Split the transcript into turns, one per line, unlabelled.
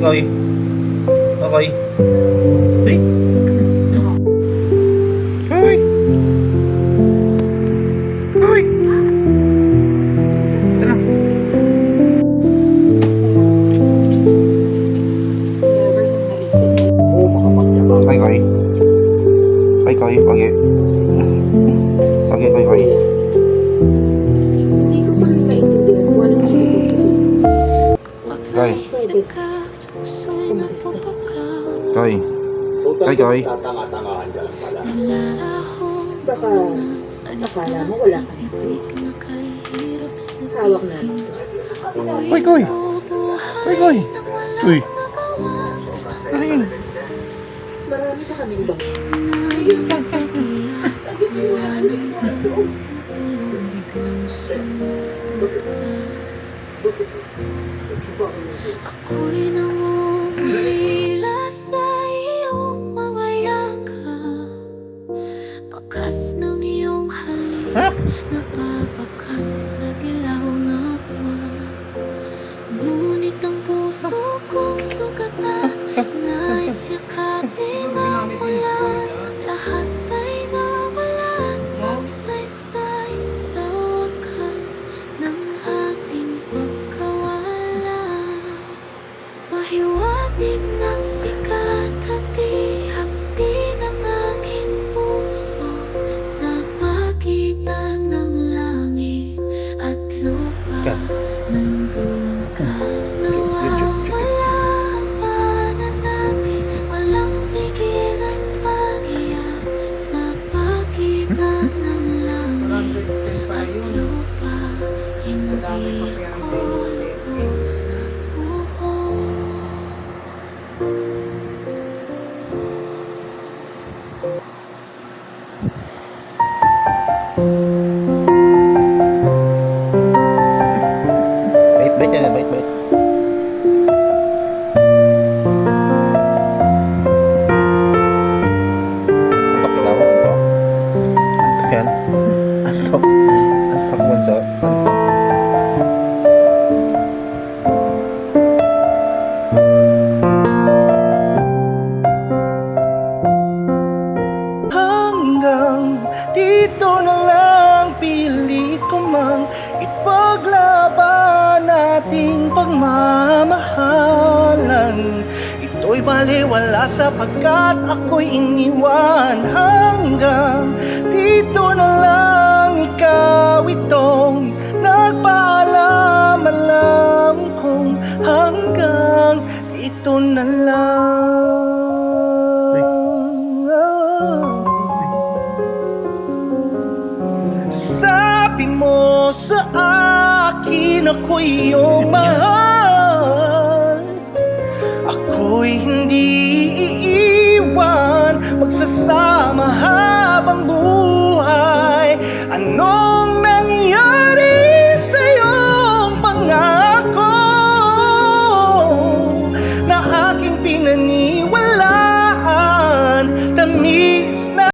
Okay. Okay. Hey. Hoy. Hoy. Ito na. Koy, koy. Koy, koy. Pagi. Pagi, koy, koy.
Hindi ko pa rin maintindihan kung ano ang ibig sabihin.
Koy. Koy. Koy, koy.
Tatanga-tangahan ka lang pala.
Baka akala mo wala ka. Hawak na.
Koy, koy. Koy, koy. Uy. Ay.
Marami pa kaming bang.
Ako'y nangungulila sa iyong mga yakap, bakas ng iyong halik, napapakas sa gilaw na buwan. Ngunit ang puso kong sugatan, nais yakapin ang ulan. Lahat ay nawalan ng saysay sa wakas ng ating pagkawala. Pahiwatig ng sikat, hati-hati ng aking puso sa pagitan ng langit at lupa. Nandun ka, nawawala mananangin, walang tigil ang pag-iyak sa pagitan ng langit at lupa. Hindi ako lubos na buo.
Bait, bait yan. Bait, bait. Antok ikaw. Antok. Antok yan. Antok. Antok bunso. Antok.
Hanggang dito na lang, pilit ko mang ipaglaban ating pagmamahalan. Ito'y baliwala sapagkat ako'y iniwan. Hanggang dito na lang, ikaw itong nagpaalam.